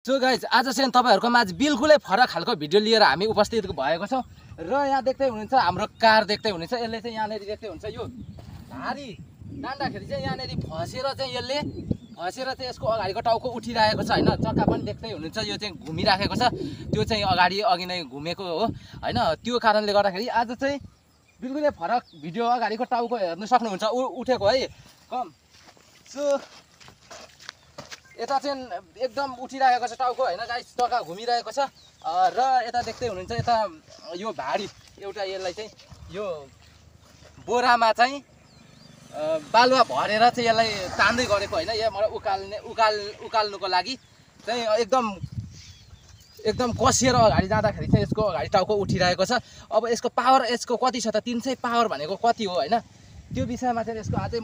So guys आज चाहिँ तपाईहरुको माझ बिल्कुलै फरक खालको भिडियो लिएर हामी उपस्थित भएको छौं र यहाँ देख्दै हुनुहुन्छ हाम्रो कार देख्दै हुनुहुन्छ यसले चाहिँ यहाँनेरि देख्दै हुन्छ यो भारी डान्दाखेरि चाहिँ यहाँनेरि फसेर चाहिँ यसको अगाडिको टाउको उठिरहेको छ हैन चक्का पनि देख्दै हुनुहुन्छ यो चाहिँ घुमिराखेको छ त्यो चाहिँ अघि नै घुमेको हो हैन त्यो कारणले गर्दाखेरि आज चाहिँ बिल्कुलै फरक भिडियो अगाडिको टाउको हेर्न सक्नुहुन्छ उठेको है कम सो यता चाहिँ एकदम उठिरहेको छ टाउको हैन गाइस चक्का घुमिरहेको छ र यता देख्दै हुनुहुन्छ यता यो भारी एउटा यसलाई चाहिँ यो बोरामा चाहिँ बालुवा भरेर चाहिँ यसलाई तान्दै गरेको हैन यहाँबाट उकाल्नुको लागि चाहिँ एकदम कसिएर अगाडि जाँदाखेरि चाहिँ यसको अगाडि टाउको उठिरहेको छ अब यसको पावर यसको कति छ त 300 पावर भनेको कति हो हैन त्यो विषयमा चाहिँ यसको अझै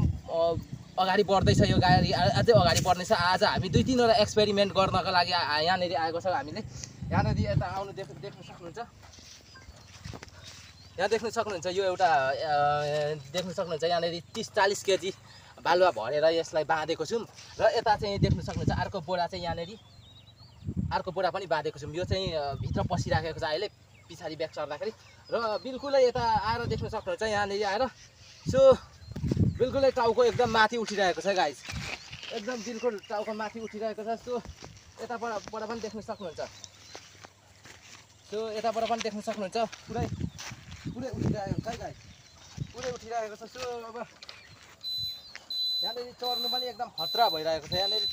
अगाडि बढ्दैछ यो गाडी अझै अगाडि बढ्नेछ आज हामी 2-3 वटा एक्सपेरिमेन्ट गर्नको लागि यहाँनेरि आएको छ हामीले यहाँनेरि यता आउनु देख्न सक्नुहुन्छ यहाँ देख्न सक्नुहुन्छ यो एउटा देख्न सक्नुहुन्छ यहाँनेरि 30-40 केजी बालुवा भरेर यसलाई बाँधेको छौं र यता चाहिँ देख्न सक्नुहुन्छ अर्को बोरा चाहिँ यहाँनेरि अर्को बोरा पनि बाँधेको छौं यो चाहिँ भित्र पसिराखेको छ अहिले पछाडी ब्याक सर्दाखेरि र बिल्कुलै यता आएर देख्न सक्नुहुन्छ यहाँनेरि आएर सो बिल्कुलै टाउको एकदम माथि उठिरहेको छ गाइस एकदम बिल्कुल टाउको माथि उठिरहेको छ सो यताबाट पनि देख्न सक्नुहुन्छ सो यताबाट पनि देख्न सक्नुहुन्छ पुरै उठिरहेको छ गाइस पुरै उठिरहेको छ सो अब यहाँनेरि चढ्नु पनि एकदम खतरा भइरहेको छ यहाँनेरि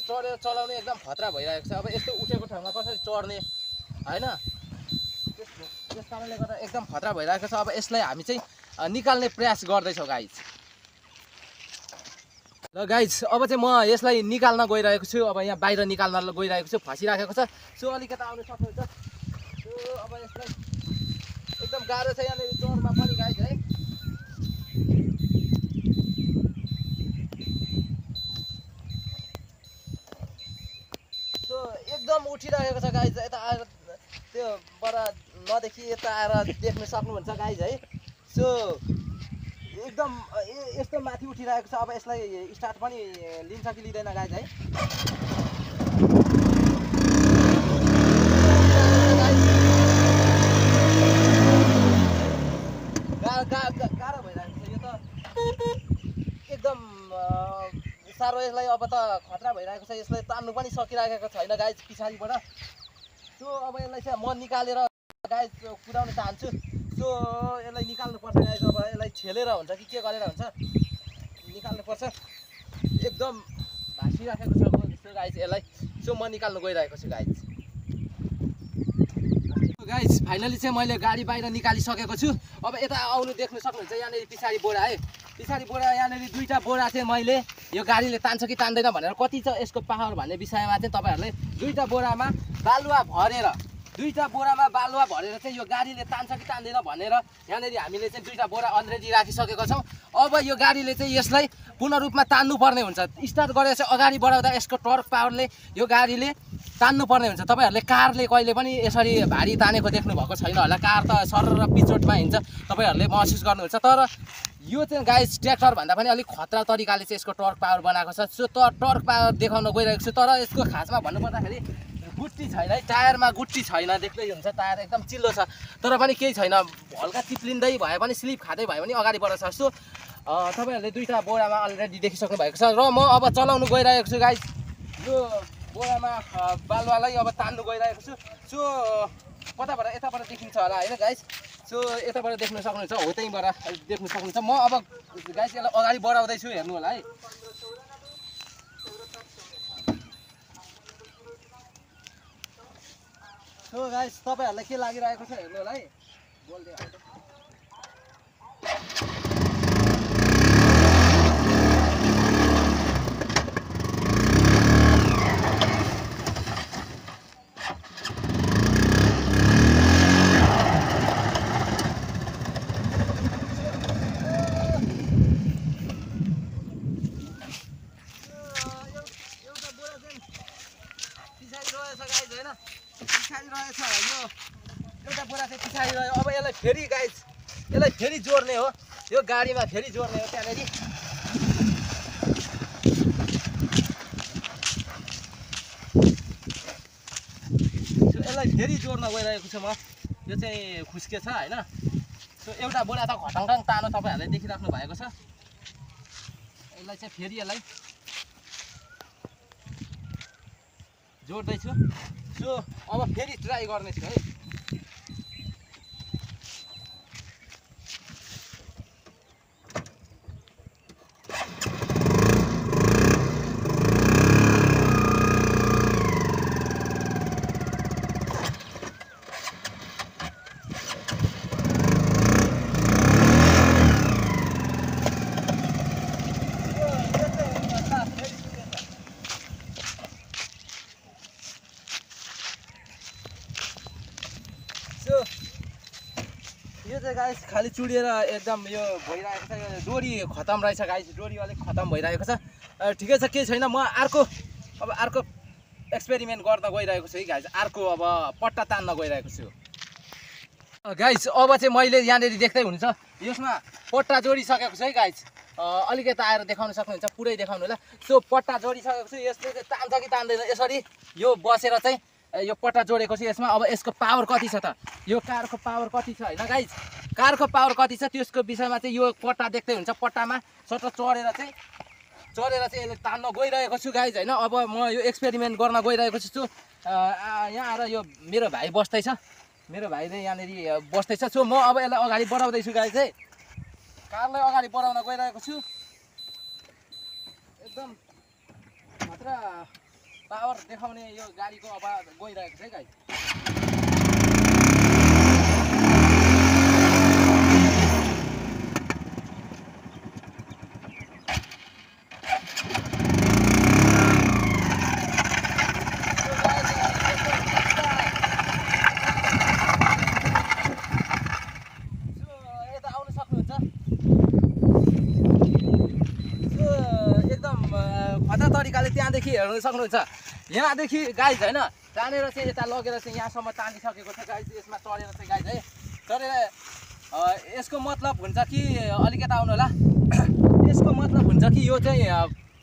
चढेर चलाउने एकदम खतरा भइरहेको छ अब यस्तो उठेको ठाउँमा कसरी चढ्ने हैन त्यस कारणले गर्दा एकदम खतरा भइरहेको छ अब यसलाई हामी चाहिँ निकाल्ने प्रयास गर्दैछौँ गाइज र गाइज अब चाहिँ म यसलाई निकाल्न गइरहेको छु अब यहाँ बाहिर निकाल्न गइरहेको छु फसिराखेको छ सो अलिकता आउन सक्नुहुन्छ सो अब यसलाई एकदम गाह्रो छ यहाँनिर चढ्नमा पनि गाइज है सो एकदम उठिरहेको छ गाइज यता आएर त्यो बाट नदेखि यता आएर देख्न सक्नुहुन्छ गाइज है सो एकदम यस्तो माथि उठिरहेको छ अब यसलाई स्टार्ट पनि लिन्छ कि लिँदैन गाइज है गाह्रो भइरहेको छ यो त एकदम साह्रो यसलाई अब त खतरा भइरहेको छ यसलाई तान्नु पनि सकिरहेको छैन गाइज पछाडिबाट सो अब यसलाई चाहिँ म निकालेर गाइज कुदाउन चाहन्छु सो यसलाई निकाल्नु पर्छ गाइज अब यसलाई छेलेर हुन्छ कि के गरेर हुन्छ निकाल्नु पर्छ एकदम भासिराखेको छ सो गाइज यसलाई सो म निकाल्नु गइरहेको छु गाइज फाइनली चाहिँ मैले गाडी बाहिर निकालिसकेको छु अब यता आउनु देख्न सक्नुहुन्छ यहाँनेरि पछाडि बोरा है पछाडि बोरा यहाँनेरि 2टा बोरा चाहिँ मैले यो गाडीले तान्छ कि तान्दैन भनेर कति छ यसको पावर भन्ने विषयमा चाहिँ तपाईहरुले 2टा बोरामा बालुवा भरेर चाहिँ यो गाडीले तान्छ कि तान्दैन भनेर यहाँनेरि हामीले चाहिँ 2टा बोरा अलरेडी राखिसकेको छौं अब यो गाडीले चाहिँ यसलाई पूर्ण रूपमा तान्नु पर्ने हुन्छ स्टार्ट गरेर चाहिँ अगाडि बढाउँदा यसको टर्क पावरले यो गाडीले तान्नु पर्ने हुन्छ तपाईहरुले कारले कहिले पनि यसरी भारी तानेको देख्नु भएको छैन होला कार त सर र पिचोटमा हिँड्छ तपाईहरुले महसुस गर्नुहुन्छ तर यो चाहिँ गाइस ट्र्याक्टर भन्दा पनि अलिक खतरा तरिकाले चाहिँ यसको टर्क पावर बनाएको छ सो टर्क पावर देखाउन गइरहेको छु तर यसको खासमा भन्नुपर्दाखेरि गुट्टी छैन है टायरमा गुट्टी छैन देख्दै हुन्छ टायर एकदम चिल्लो छ तर पनि केही छैन हल्का चिप्लिँदै भए पनि स्लिप खाँदै भए पनि अगाडि बढ्छ सो तपाईहरुले 2टा बोरामा अलरेडी देखिसक्नु भएको छ र म अब चलाउनु गइरहेको छु गाइस यो बोरामा बालुवालाई अब तान्नु गइरहेको छु सो कताबाट यताबाट देखिन्छ होला हैन गाइस सो यताबाट देख्न सक्नुहुन्छ हो त्यहीबाट देख्न सक्नुहुन्छ म अब गाइस यसलाई अगाडि बढाउँदै छु हेर्नु होला है सो गाइस तपाईहरुलाई के लागिरहेको छ हेर्नु होला है बोल्दै एउटा बोरा चाहिँ पछाडि रह्यो अब यसलाई फेरि जोड्ने हो यो गाडीमा फेरि जोड्ने हो त्यहाँनेरि फेरि जोड्न गइरहेको छु म। यो चाहिँ खुस्के छ होइन। सो एउटा बोरा त घटाङटाङ तानो तपाईँहरूले देखिराख्नु भएको छ। यसलाई चाहिँ फेरि यसलाई जोड्दैछु। सो अब फेरि ट्राई गर्नेछु है। यो चाहिँ गाइस खाली चुडिएर एकदम यो भइरहेको छ। यो डोरी खतम रहेछ गाइस। डोरी अलिक खतम भइरहेको छ। ठिकै छ, केही छैन। म अर्को एक्सपेरिमेन्ट गर्न गइरहेको छु है गाइस। अर्को अब पट्टा तान्न गइरहेको छु गाइस। अब चाहिँ मैले यहाँनिर देख्दै हुन्छ यसमा पट्टा जोडिसकेको छु है गाइस। अलिकति आएर देखाउन सक्नुहुन्छ, पुरै देखाउनु होला। सो पट्टा जोडिसकेको छु। यसले चाहिँ तान्छ कि तान्दैन यसरी यो बसेर चाहिँ यो पट्टा जोडेको छु यसमा। अब यसको पावर कति छ त, यो कारको पावर कति छ होइन गाइस। कारको पावर कति छ त्यसको विषयमा चाहिँ यो पट्टा देख्दै हुन्छ। पट्टामा सट्ट चढेर चाहिँ यसले तान्न गइरहेको छु गाइस होइन। अब म यो एक्सपेरिमेन्ट गर्न गइरहेको छु। यहाँ आएर यो मेरो भाइ बस्दैछ, मेरो भाइले यहाँनिर बस्दैछ। सो म अब यसलाई अगाडि बढाउँदैछु गाइस है। कारलाई अगाडि बढाउन गइरहेको छु। एकदम मात्र पावर देखाउने यो गाडीको अब गइरहेको छ है गाइस। तरिकाले त्यहाँदेखि हेर्न सक्नुहुन्छ। यहाँदेखि गाइस होइन तानेर चाहिँ यता लगेर चाहिँ यहाँसम्म तानिसकेको छ गाइस। यसमा चढेर चाहिँ गाइस है चढेर यसको मतलब हुन्छ कि अलिकति आउनु होला। यसको मतलब हुन्छ कि यो चाहिँ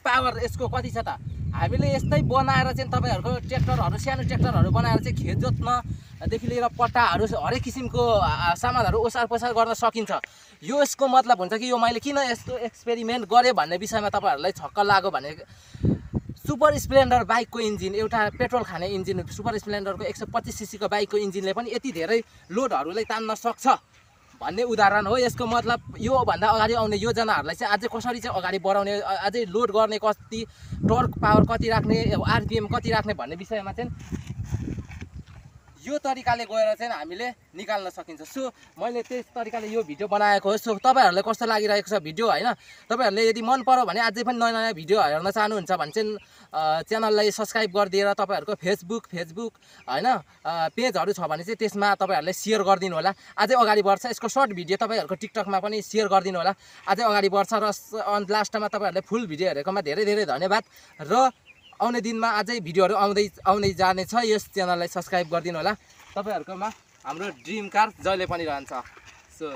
पावर यसको कति छ त। हामीले यस्तै बनाएर चाहिँ तपाईँहरूको ट्र्याक्टरहरू सानो ट्र्याक्टरहरू बनाएर चाहिँ खेत जोत्नदेखि लिएर पट्टाहरू हरेक किसिमको सामानहरू ओसार पसार गर्न सकिन्छ। यो यसको मतलब हुन्छ कि यो मैले किन यस्तो एक्सपेरिमेन्ट गरेँ भन्ने विषयमा तपाईँहरूलाई छक्क लाग्यो भने सुपर स्प्लेन्डर बाइकको इन्जिन, एउटा पेट्रोल खाने इन्जिन सुपर स्प्लेन्डरको 125 सीसीको बाइकको इन्जिनले पनि यति धेरै लोडहरूलाई तान्न सक्छ भन्ने उदाहरण हो। यसको मतलब योभन्दा अगाडि आउने योजनाहरूलाई चाहिँ अझै कसरी चाहिँ अगाडि बढाउने, अझै लोड गर्ने, कति टर्क पावर कति राख्ने, आरपिएम कति राख्ने भन्ने विषयमा चाहिँ यो तरिकाले गएर चाहिँ हामीले निकाल्न सकिन्छ। सो मैले त्यस तरिकाले यो भिडियो बनाएको हो। सो तपाईँहरूलाई कस्तो लागिरहेको छ भिडियो होइन। तपाईँहरूले यदि मन पर्यो भने अझै पनि नयाँ नयाँ भिडियो हेर्न चाहनुहुन्छ भने चाहिँ च्यानललाई सब्सक्राइब गरिदिएर तपाईँहरूको फेसबुक होइन पेजहरू छ भने चाहिँ त्यसमा तपाईँहरूले सेयर गरिदिनु होला। अझै अगाडि बढ्छ। यसको सर्ट भिडियो तपाईँहरूको टिकटकमा पनि सेयर गरिदिनु होला। अझै अगाडि बढ्छ र लास्टमा तपाईँहरूले फुल भिडियो हेरेकोमा धेरै धेरै धन्यवाद। र आउने दिनमा अझै भिडियोहरू आउँदै जानेछ। यस च्यानललाई सब्सक्राइब गरिदिनु होला। तपाईँहरूकोमा हाम्रो ड्रिम कार जहिले पनि रहन्छ। सो